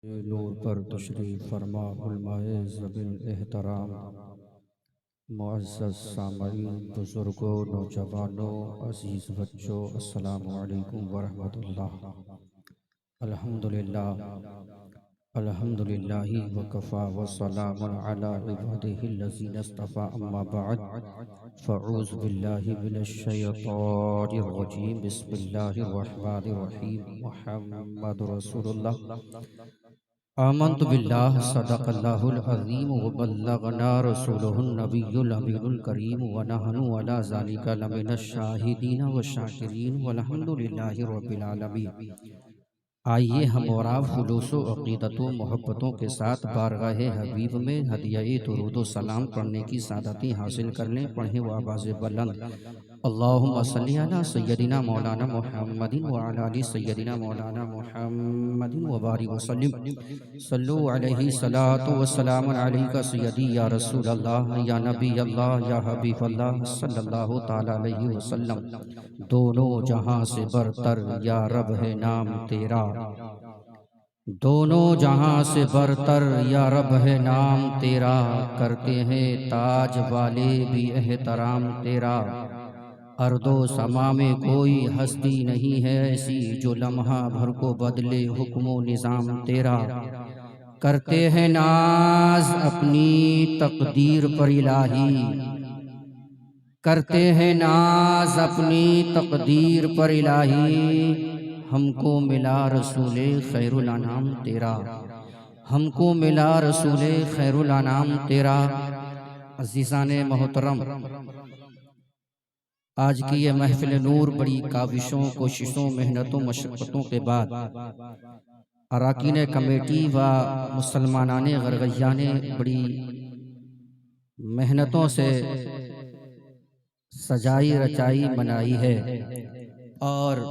नूर पर तशरीफ़ फरमा उलमाए ज़बीन एहतराम मुअज़्ज़ज़ सामईन बुज़ुर्गों नौजवानों अज़ीज़ बच्चों अस्सलामु अलैकुम वरहमतुल्लाह। अल्हम्दुलिल्लाह अल्हम्दुलिल्लाहि वकफ़ा वस्सलामुन अला इबादिहिल्लज़ीना इस्तफ़ा अम्मा बअद फ़अऊज़ु बिल्लाहि मिनश शैतानिर रजीम बिस्मिल्लाहिर रहमानिर रहीम मुहम्मदुर रसूलुल्लाह आमन्तु बिल्लाह सदक़ल्लाहुल अज़ीम व बल्लगना रसूलुहुन नबियुल अमीनुल करीम व नहनु अला ज़ालिका लमिनश शाहिदीन व शाकिरीन वल्हम्दुलिल्लाहि रब्बिल आलमीन। आइए हम और आप खुलूस व अक़ीदतों मोहब्बतों के साथ बारगाह हबीब में हदिया दुरूद सलाम पढ़ने की सादती हासिल कर लें। पढ़ें व आवाज़ बुलंद अल्लाहुम्मा सल्ली अला सय्यदिना मौलाना मुहम्मदिन व अला आलि सय्यदिना मौलाना मुहम्मदिन व बारिक वसल्लिम सल्लु अलैहि सलातु व सलाम अलैका सय्यदी या रसूल अल्लाह या नबी अल्लाह या हबीब अल्लाह सल्लल्लाहु ताला अलैहि वसल्लम। दोनों जहां से बरतर या रब है नाम तेरा, दोनों जहां से बरतर या रब है नाम तेरा। करते हैं ताज वाले भी एहतराम तेरा। अर्दो समा में कोई हस्ती नहीं है ऐसी जो लम्हा भर को बदले हुक्मो निज़ाम तेरा। करते हैं नाज अपनी तकदीर पर इलाही, करते हैं नाज अपनी तकदीर पर इलाही। हमको मिला रसूले खैरुल अनाम तेरा, हमको मिला रसूले खैरुल अनाम तेरा। अज़ीज़ाने मोहतरम, आज की ये महफिल नूर बड़ी काविशों कोशिशों मेहनतों मशक्क़तों के बाद अराकीन कमेटी व मुसलमानाने गरगैया ने बड़ी मेहनतों से सजाई रचाई बनाई है और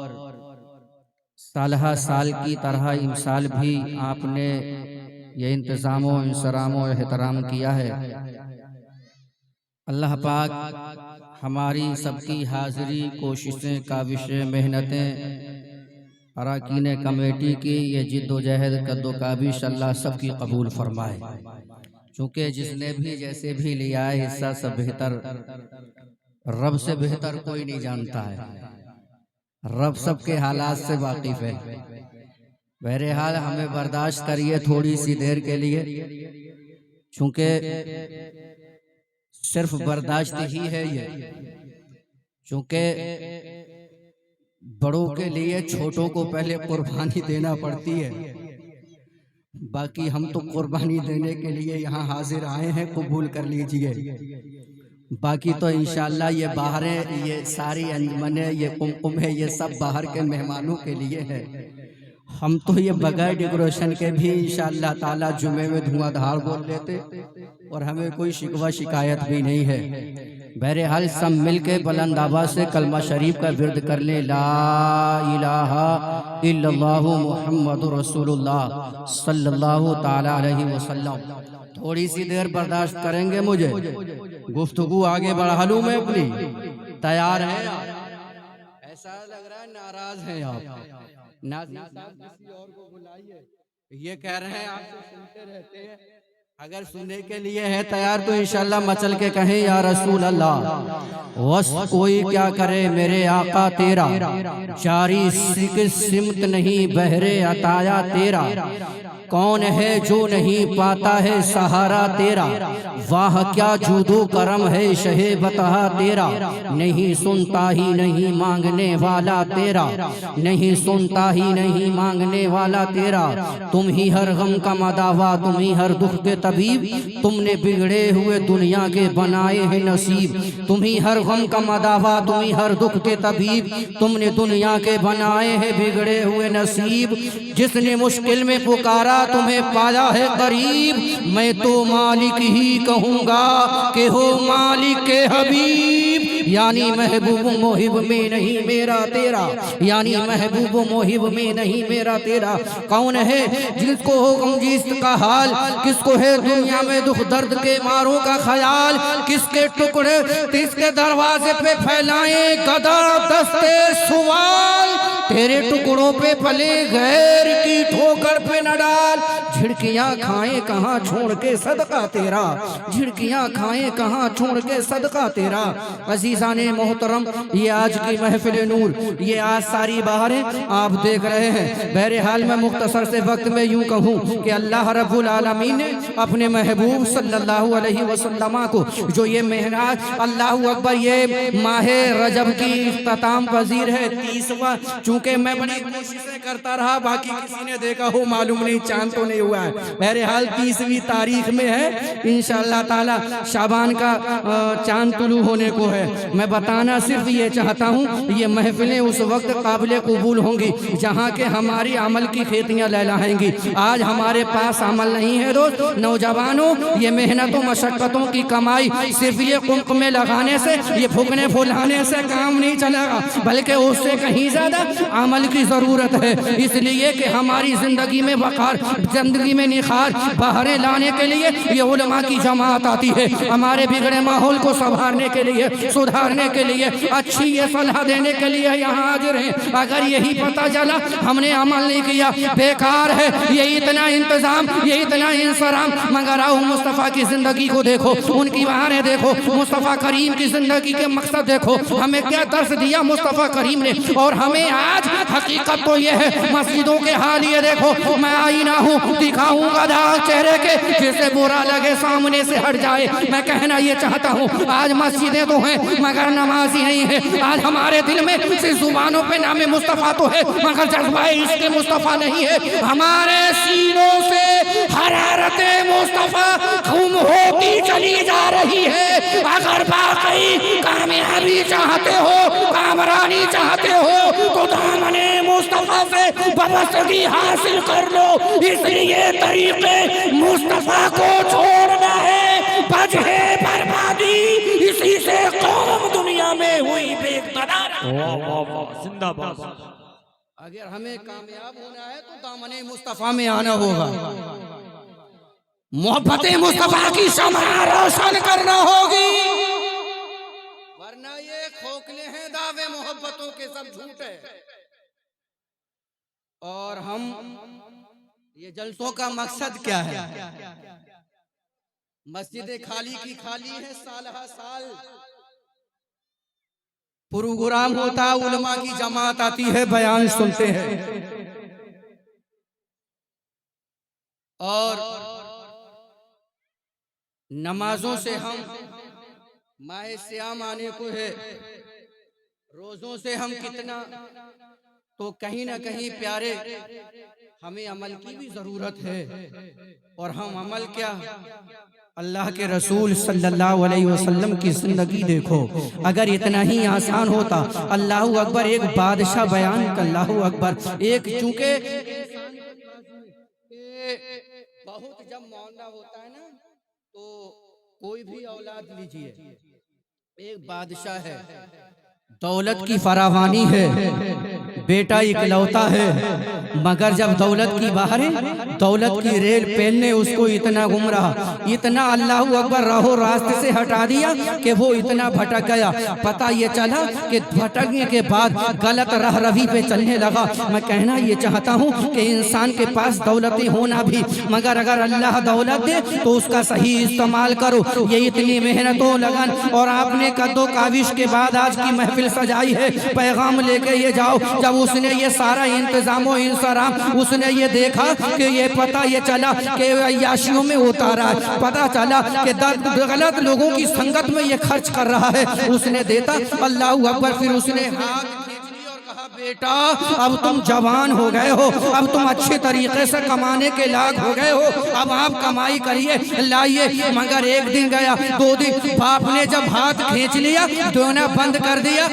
सालहा साल की तरह इमसाल भी आपने ये इंतज़ामो इंसरामो एहतराम किया है। अल्लाह पाक हमारी सबकी हाज़िरी कोशिशें काविशें मेहनतें अराकीन कमेटी की ये जिद्दोजहद कद्दो काबिश अल्लाह सबकी कबूल फरमाए। चूँकि जिसने भी जैसे भी लिया है हिस्सा सब बेहतर रब से बेहतर कोई नहीं जानता है। रब सबके हालात से वाकिफ है। बहरहाल हमें बर्दाश्त करिए थोड़ी सी देर के लिए, चूंकि सिर्फ बर्दाश्त ही है ये। चूंकि बड़ों के लिए छोटों को पहले कुर्बानी देना पड़ती है। बाकी हम तो कुर्बानी देने के लिए यहाँ हाजिर आए हैं, कबूल कर लीजिए। बाकी तो इंशाअल्लाह ये बाहर ये सारी अंजमने ये कुमकुम है, ये सब बाहर के मेहमानों के लिए है। हम तो ये बगैर डेकोरेशन के भी इंशाअल्लाह ताला जुमे में धुआंधार बोल लेते और हमें कोई शिकवा शिकायत भी नहीं है। बहरहाल सब मिल के बुलंद आवाज़ से कलमा शरीफ का विर्द कर ले, ला इलाहा इल्लल्लाहु मुहम्मदुर रसूलुल्लाह सल्लल्लाहु ताला अलैहि वसल्लम। थोड़ी सी देर बर्दाश्त करेंगे, मुझे गुफ्तगू आगे बढ़ा लूं मैं अपनी। तैयार हैं आप? ऐसा लग रहा है नाराज हैं आप। नाज़िम साहब किसी और को बुलाइए। ये कह रहे हैं आपसे सुनते रहते हैं, अगर सुनने के लिए है तैयार तो इंशाल्लाह मचल के कहें या रसूल अल्लाह। वस कोई क्या करे मेरे आका तेरा, जारी सिमत नहीं बहरे अताया तेरा। कौन है जो नहीं पाता है सहारा तेरा, वाह क्या जूदो करम है शहे बतहा तेरा। नहीं सुनता ही नहीं मांगने वाला तेरा, नहीं सुनता ही नहीं मांगने वाला तेरा। तुम ही हर गम का मदावा, तुम ही हर दुख के तबीब, तुमने बिगड़े हुए दुनिया के बनाए हैं नसीब। तुम ही हर गम का मदावा, तुम ही हर दुख के तबीब, तुमने दुनिया के बनाए हैं बिगड़े हुए नसीब। जिसने मुश्किल में पुकारा तुम्हें पाया है करीब, मैं तो मालिक ही कहूँगा कि हो मालिक के हबीब। यानी महबूब मोहिब में नहीं मेरा तेरा, यानी महबूब मोहिब में नहीं मेरा तेरा। कौन है जिसको हो गमजीस्त का हाल, किसको है दुनिया में दुख दर्द के मारों का ख्याल। किसके टुकड़े किसके दरवाजे पे फैलाएं गदा दस्ते सवाल, तेरे टुकड़ों पे पले गैर की ठोकर पे न डाल। झिड़कियां खाएं कहाँ छोड़ के सदका तेरा, झिड़कियां खाएं कहाँ छोड़ के सदका तेरा। अजीज़ाने मोहतरम, ये आज की महफिल नूर, ये आज सारी बहारें आप देख रहे हैं। बहरहाल मैं मुख्तसर से वक्त में यूं कहूं कि अल्लाह रब्बुल आलमीन ने अपने महबूब सल्लल्लाहु अलैहि वसल्लम को जो ये मेहराज, अल्लाह अकबर, ये माह रजब की इख्तिताम पजीर है 30वां। चूंकि मैं बड़ी कोशिशें करता रहा, बाकी किसी ने देखा हो मालूम नहीं, चांद तो नहीं हुआ है। बहरहाल 30वीं तारीख में है इंशाअल्लाह ताला, शाबान का चांद तुलू होने को है। मैं बताना सिर्फ ये चाहता हूँ, ये महफिलें उस वक्त काबिल कबूल होंगी जहाँ के हमारी अमल की खेतियाँ लहलाएंगी। आज हमारे पास अमल नहीं है दोस्त। नौजवानों, ये मेहनतों मशक्क़तों की कमाई सिर्फ ये कुंक में लगाने से, ये फूकने फुलाने से काम नहीं चलेगा, बल्कि उससे कहीं ज़्यादा अमल की ज़रूरत है। इसलिए कि हमारी ज़िंदगी में वक़ार, ज़िंदगी में निखार बहारें लाने के लिए ये उलमा की जमात आती है। हमारे बिगड़े माहौल को संभालने के लिए, सुधारने के लिए, अच्छी ये सलाह देने के लिए यहाँ हाजिर हैं। अगर यही पता चला हमने अमल नहीं किया, बेकार है। ये इतना इंतज़ाम, ये इतना इंसराम, मगर आओ मुस्तफ़ा की ज़िंदगी को देखो, उनकी बहारें देखो, मुस्तफ़ा करीम की ज़िंदगी के मकसद देखो, हमें क्या दर्स दिया मुस्तफ़ा करीम ने। और हमें आज हकीकत तो ये है, मस्जिदों के हाल ये देखो। मैं आईना हूँ, दिखाऊंगा दाग चेहरे के, जिसे बुरा लगे सामने से हट जाए। मैं कहना ये चाहता हूँ, आज मस्जिदें तो हैं मगर नमाजी नहीं है। आज हमारे दिल में सिर्फ जुबानों पे नाम मुस्तफ़ा तो है, मगर जज्बा इश्क़ मुस्तफ़ा नहीं है। हमारे सीनों से हरारत मुस्तफ़ा गुम होती चली जा रही है। अगर वाकई कामयाबी चाहते हो, कामरानी चाहते हो, तो दामने मुस्तफ़ा से वाबस्तगी हासिल कर लो। इसलिए तरीक़े मुस्तफ़ा को छोड़ना है, बजहे बर्बादी, इसी से कौम दुनिया में हुई बेकरार। जिंदाबाद। अगर हमें कामयाब होना है तो दामने मुस्तफ़ा में आना होगा, मोहब्बत मुस्तफ़ा की शम्मा रोशन करना होगी, वरना ये खोखले हैं दावे मोहब्बतों के, सब झूठ है। और हम ये जलसों का मकसद क्या है? मस्जिदें खाली की खाली है, साल हा साल प्रोग्राम होता, उलमा की जमात आती है, बयान सुनते हैं। और नमाजों से हम, माह सियाम आने को है, रोजों से हम कितना, तो कहीं ना कहीं प्यारे हमें अमल की भी जरूरत है। और हम अमल क्या, अल्लाह के रसूल सल्लल्लाहु अलैहि वसल्लम की जिंदगी देखो। अगर इतना ही आसान होता, अल्लाहु अकबर, एक बादशाह बयान, अल्लाहु अकबर, एक, चूंकि बहुत जब मामला होता है ना, तो कोई भी औलाद लीजिए, एक बादशाह है, दौलत की फरावानी है, बेटा इकलौता है, मगर जब दौलत की बाहर, दौलत की रेल पहनने उसको इतना गुमराह, इतना अल्लाह अकबर राहो रास्ते से हटा दिया कि वो इतना भटक गया। पता ये चला कि भटकने के बाद गलत राह रवी पे चलने लगा। मैं कहना ये चाहता हूँ कि इंसान के पास दौलतें होना भी, मगर अगर अल्लाह दौलत दे तो उसका सही इस्तेमाल करो। ये इतनी मेहनतों लगन और आपने कद्दो काविश के बाद आज की महफिल सजाई है, पैगाम लेके ये जाओ। जब उसने ये सारा इंतजाम इंसराम उसने ये देखा कि ये पता ये चला कि अय्याशियों में उतारा है, पता चला कि गलत लोगों की संगत में ये खर्च कर रहा है, उसने देता, अल्लाह अकबर। फिर उसने हाथ खींच लिया और कहा, बेटा अब तुम जवान हो गए हो, अब तुम अच्छे तरीके से कमाने के लायक हो गए हो, अब आप कमाई करिए, लाइए। मगर एक दिन गया, 2 दिन, बाप ने जब हाथ खींच लिया, दोना बंद कर दिया।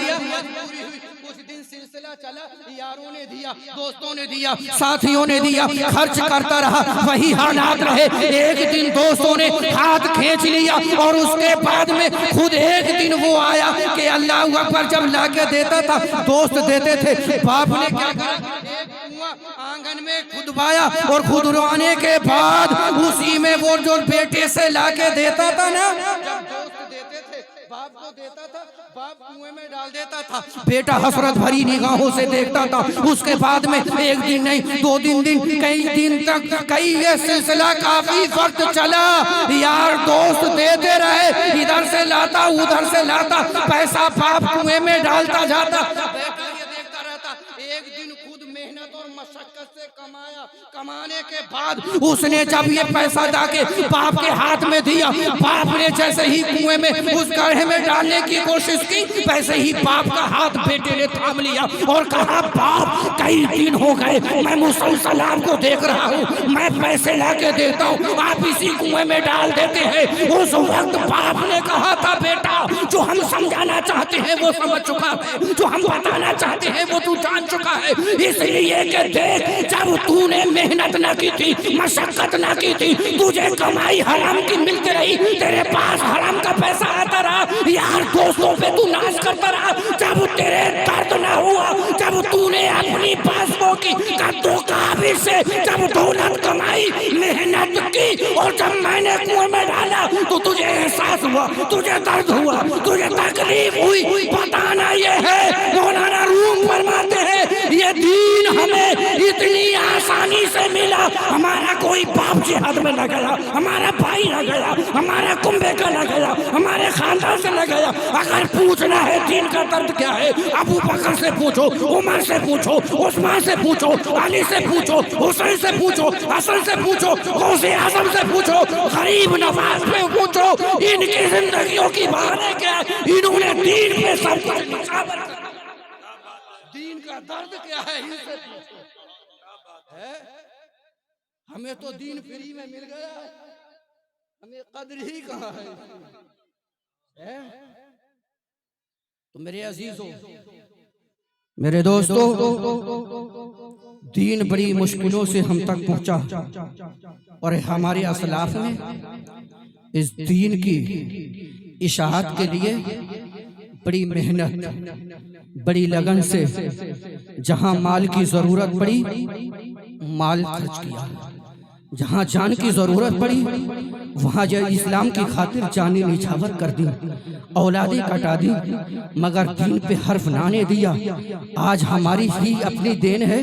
चला, यारों ने दिया, दोस्तों ने दिया, साथियों ने दिया, खर्च करता रहा, वही हालात रहे। एक दिन दोस्तों ने हाथ खींच लिया और उसके बाद में खुद एक दिन वो आया कि अल्लाह अकबर, जब लाके देता था, दोस्त देते थे, बाप ने क्या करा, आंगन में खुदवाया और खुदवाने के बाद उसी में वो जो बेटे से लाके देता था ना, जब दोस्त देते थे, बाप को देता था, बाप कुएं में डाल देता था, बेटा हसरत भरी निगाहों से देखता था। उसके बाद में एक दिन नहीं, 2 दिन, कई दिन तक, कई ये सिलसिला काफी वक्त चला। यार दोस्त देते रहे, इधर से लाता उधर से लाता, पैसा बाप कुएं में डालता जाता, बेटा ये देखता रहता। एक दिन खुद मेहनत और मशक्कत से कमाया, कमाने के बाद उसने जब ये पैसा जाके बाप के हाथ में दिया, बाप ने जैसे ही कुएं में उस गड्ढे में डालने की कोशिश की, वैसे ही बाप का हाथ बेटे ने थाम लिया और कहा, बाप कई दिन हो गए मैं मुसलसल आपको देख रहा हूँ, मैं पैसे ला के देता हूँ, आप इसी कुएं में डाल देते हैं। उस वक्त बाप ने कहा था, बेटा जो हम समझाना चाहते हैं वो समझ चुका है, जो हम बताना चाहते हैं वो तू जान चुका है। इसलिए कि देख, जब तूने मेहनत ना की थी, मशक्कत ना की थी, तुझे कमाई हराम की मिलती रही, तेरे पास हराम का पैसा आता रहा, यार दोस्तों पे तू नाश करता रहा। जब तेरे दर्द ना हुआ, जब तूने अपनी बासों की कद्दू काबिज से जब दौलत कमाई, मेहनत की, और जब मैंने कुएं में डाला तो तुझे एहसास हुआ, तुझे दर्द हुआ, तुझे तकलीफ हुई। बताना ये है, मौलाना रूम फरमाते हैं, ये दीन हमें इतनी आसानी से मिला। हमारा कोई बाप जिहाद में न गया, हमारा भाई न गया, हमारा कुंबे का न गया, हमारे खानदान से न गया। अगर पूछना है दीन का दर्द क्या है, अबू बकर से पूछो, उमर से पूछो, उस्मान से पूछो, अली से पूछो, हुसैन से पूछो, हसन से पूछो, गौसे आजम से पूछो, गरीब नवाज पे पूछो, इनकी जिंदगियों की बहाने क्या, इन्होंने दीन पे सब कुछ निछावर कर, दीन का दर्द क्या है इनसे पूछो। है? हमें तो दीन फ्री में मिल गया है, हमें कद्र ही कहाँ है? तो मेरे अजीजों, मेरे दोस्तों, दीन बड़ी मुश्किलों से हम तक पहुंचा और हमारे असलाफ ने इस दीन की इशाअत के लिए बड़ी मेहनत, बड़ी लगन से जहां माल की जरूरत पड़ी माल खर्च किया, जहां जान की जरूरत पड़ी वहां जो इस्लाम की खातिर जाने निछावर कर दी, औलादें कटा दी, मगर दीन पे हर्फ ना ने दिया। आज हमारी ही अपनी देन है,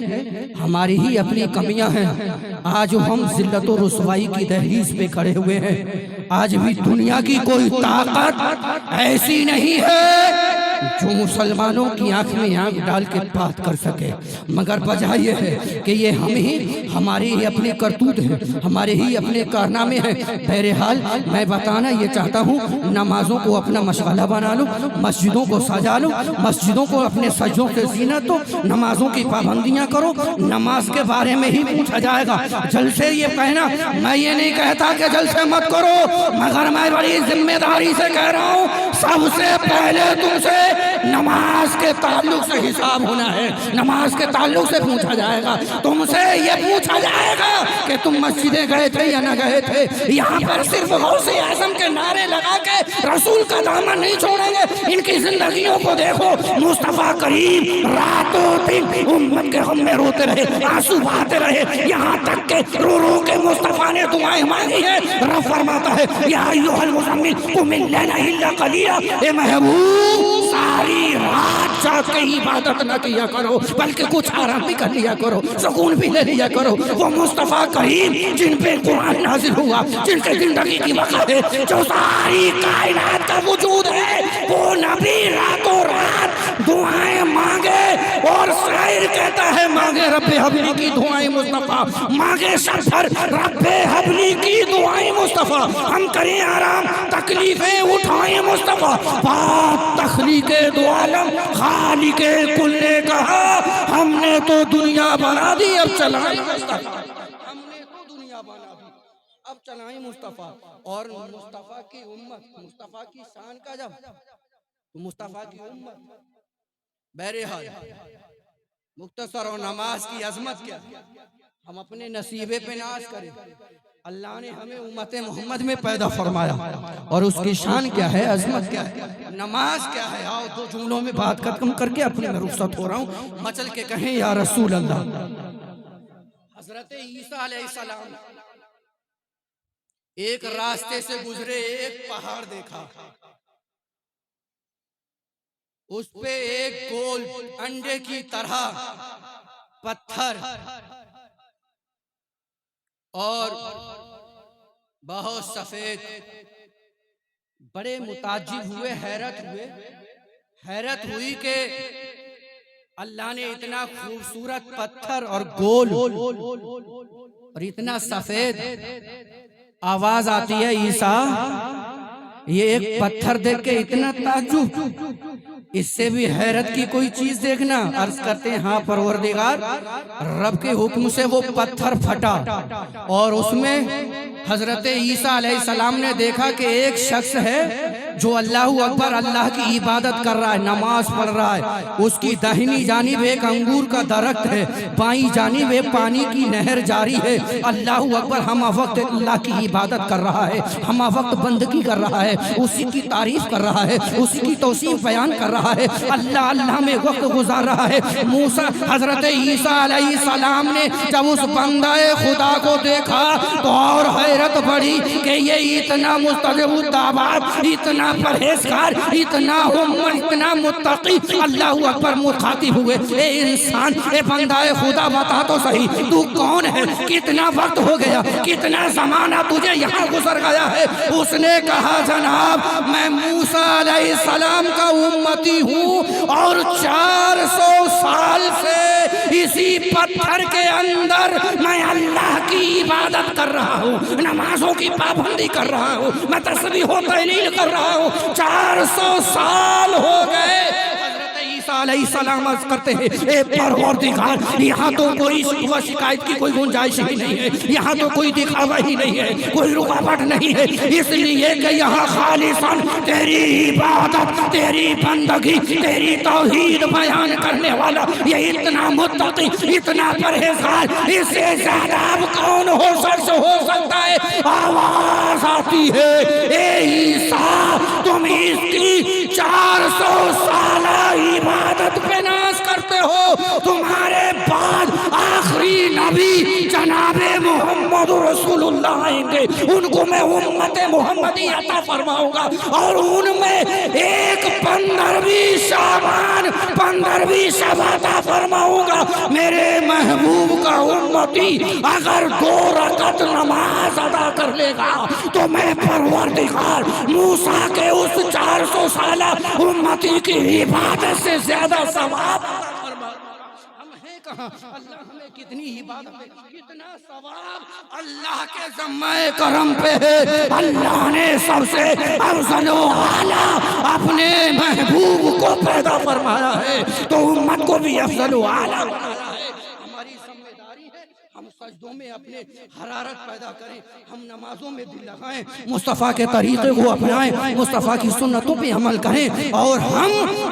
हमारी ही अपनी कमियां हैं। आज हम जिल्लत और रुसवाई की दहलीज पे खड़े हुए हैं। आज भी दुनिया की कोई ताकत ऐसी नहीं है जो मुसलमानों की आंख में आंख डाल के बात कर सके, मगर वजह यह है कि ये हम ही, हमारे ही अपने करतूत हैं, हमारे ही अपने कारनामे हैं। बहरहाल मैं बताना ये चाहता हूँ, नमाजों को अपना मशगला बना लो, मस्जिदों को सजा लो, मस्जिदों को अपने सजदों से जीनत दो, नमाजों की पाबंदियाँ करो। नमाज के बारे में ही पूछा जाएगा, जलसे ये कहना, मैं ये नहीं कहता कि जलसे मत करो, मगर मैं बड़ी जिम्मेदारी से कह रहा हूँ, सबसे पहले तुमसे नमाज के ताल्लुक से हिसाब होना है, नमाज के ताल्लुक से पूछा जाएगा। तुमसे ये पूछा जाएगा कि तुम मस्जिदें गए थे या न गए थे। यहाँ पर सिर्फ गौसे आजम के नारे लगा के रसूल का दामन नहीं छोड़ेंगे। इनकी जिंदगियों को देखो, मुस्तफा करीम रातों दिन उम्मत के गम में रोते रहे, आंसू बहाते रहे, यहाँ तक के रो रो के मुस्तफा ने दुआएं मांगी है। रब फरमाता है, या अय्युहल मुज़म्मिल कुम इल्ला इल्ला कलीला, ए महबूब सारी रात जाके इबादत न किया करो, बल्कि कुछ आराम भी कर लिया करो, सुकून भी ले लिया करो। वो मुस्तफा करीम जिन पे कुरान नाजिल हुआ, जिनके जिंदगी की वक़्त है, जो सारी कायनात का वजूद है, वो नबी रातों रात दुआएं मांगे। और शायर कहता है, मांगे रब्बे हबली की दुआएं मुस्तफा, मांगे सफर रब्बे हबली की दुआएं मुस्तफा। हम करें आराम, तकलीफें उठाएं मुस्तफा। बात तखलीके दो आलम खालिके कुल ने कहा, हमने तो दुनिया बना दी, अब चलाएं मुस्तफा। हमने तो दुनिया बना दी, अब चलाएं मुस्तफा। और मुस्तफा की उम्मत, मुस्तफा की शान का जब, मुस्तफा की उम्मत, बहरहाल मुख्तसर और नमाज की अजमत क्या, हम अपने नसीबे पे नाश करें। अल्लाह ने हमें उम्मत मोहम्मद में पैदा फरमाया और उसकी शान क्या है, अजमत क्या है, नमाज क्या है। आओ 2 जुमलों में बात खत्म करके अपने में रुखसत हो रहा हूँ। मचल के कहें, या रसूल अल्लाह। हजरत ईसा अलैहिस्सलाम एक रास्ते से गुजरे, एक पहाड़ देखा, उस पे एक गोल अंडे की तरह पत्थर और बहुत सफेद। बड़े मुताज्जिब हुए, हैरत हुई कि अल्लाह ने इतना खूबसूरत पत्थर और गोल और इतना सफेद। आवाज आती है, ईसा ये एक पत्थर देख के इतना ताज्जुब, इससे भी हैरत की कोई चीज देखना। अर्ज करते हैं हाँ परवरदिगार, रब के हुक्म से वो पत्थर फटा और उसमें हजरत ईसा अलैहिस्सलाम ने देखा कि एक शख्स है जो अल्लाहू अकबर, अल्लाह की इबादत कर रहा है, नमाज पढ़ रहा है। उसकी दाहिनी जानिब एक अंगूर का दरख्त है, बाईं जानिब एक पानी की नहर जारी है। अल्लाहू अकबर हम वक्त अल्लाह की इबादत कर रहा है, हम वक्त बंदगी कर रहा है, उसी की तारीफ कर रहा है, उसी की तौसीफ बयान कर रहा है, अल्लाह अल्लाह में वक्त गुजार रहा है। मूसा हजरत ईसा अलैहिस्सलाम ने जब उस बंदाए खुदा को देखा तो और हैरत बढ़ी कि ये इतना मुस्तजबुद्दावात, इतना परहेजगार, इतना मुत्तकी। अल्लाह अकबर मुखातिब हुए, ए इंसान, ए बंदाए खुदा बता तो सही तू कौन है, कितना वक्त हो गया, कितना जमाना तुझे यहाँ गुजर गया है। उसने कहा जनाब मैं मूसा अलैहिस्सलाम का उम्मती हूँ और 400 साल से इसी पत्थर के अंदर मैं अल्लाह की इबादत कर रहा हूँ, नमाजों की पाबंदी कर रहा हूँ, मैं तस्बीह व तहलील कर रहा हूँ। 400 साल हो गए। सलाम करते हैं, ए परवरदिगार यहाँ तो कोई शिकवा शिकायत की कोई गुंजाइश ही नहीं है, यहाँ तो कोई दिखावा ही नहीं है, कोई रुकावट नहीं है, इसलिए कि यहाँ खालिसन तेरी इबादत, तेरी बंदगी, तेरी तौहीद बयान करने वाला ये इतना मुत्तकी, इतना परहेजगार, इससे ज्यादा अब कौन हो सकता है। आवाज आती है, ए ईसा तुम इसकी 400 साल इबादत पे नाज करते हो, तुम्हारे बाद आखिरी नबी जनाबे मोहम्मद रसूलुल्लाह आएंगे, उनको मैं उम्मते मोहम्मदी अता फरमाऊंगा और उनमें एक 15वीं शाबान 15वीं शब अता फरमाऊंगा। मेरे महबूब का उम्मती अगर 2 रकअत नमाज अदा कर लेगा तो मैं परवरदिगार मूसा के उस 400 साल उम्मती की इबादत से ज्यादा सवाब। हम हैं कहाँ, अल्लाह हमें कितनी इबादत, कितना सवाब अल्लाह के ज़म्मे करम पे है। अल्लाह ने सबसे अफजल व आला अपने महबूब को पैदा फरमाया है तो उम्मत को भी अफजल व आला बनाया है। हमारी जिम्मेदारी है हम सजदों में अपने हरारत पैदा करें, हम नमाजों में दिल लगाएं, मुस्तफ़ा के तरीक़े को अपनाएं, मुस्तफ़ा की सुन्नतों पे अमल करें। और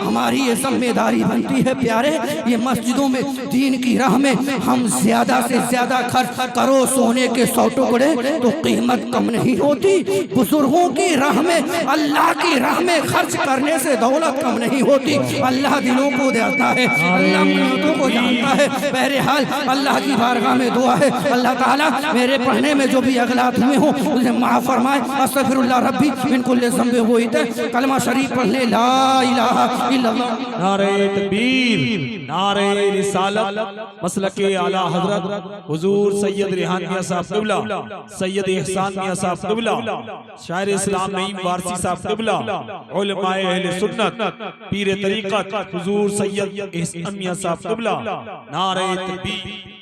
हमारी ये जिम्मेदारी बनती है प्यारे, ये मस्जिदों में दीन की राह में हम ज़्यादा से ज़्यादा खर्च करो, सोने के 100 टुकड़े तो कीमत कम नहीं होती। बुजुर्गों की राह में, अल्लाह की राह में खर्च करने से दौलत कम नहीं होती। अल्लाह दिलों को देता है, अल्लाह मन्नतों को जानता है। बहरहाल अल्लाह की बारगाह में दुआ है, अल्लाह ताला मेरे पढ़ने में जो भी अगलात हुए हों उसे माफ़ फरमाए। अस्तगफिरुल्लाह रब्बी मिन कुल्लि ज़ंबि व इता। कलमा शरीफ पढ़ ले, ला इलाहा इल्लल्लाह। नारे तकबीर, नारे रिसालत, मसलके आला हजरत हुजूर सैयद रेहान मियां साहब क़िबला, सैयद एहसान मियां साहब क़िबला, शायर इस्लाम नईम वारसी साहब क़िबला, उलमाए अहले सुन्नत, पीर तरीक़त हुजूर सैयद एहसान मियां साहब क़िबला। नारे तकबीर।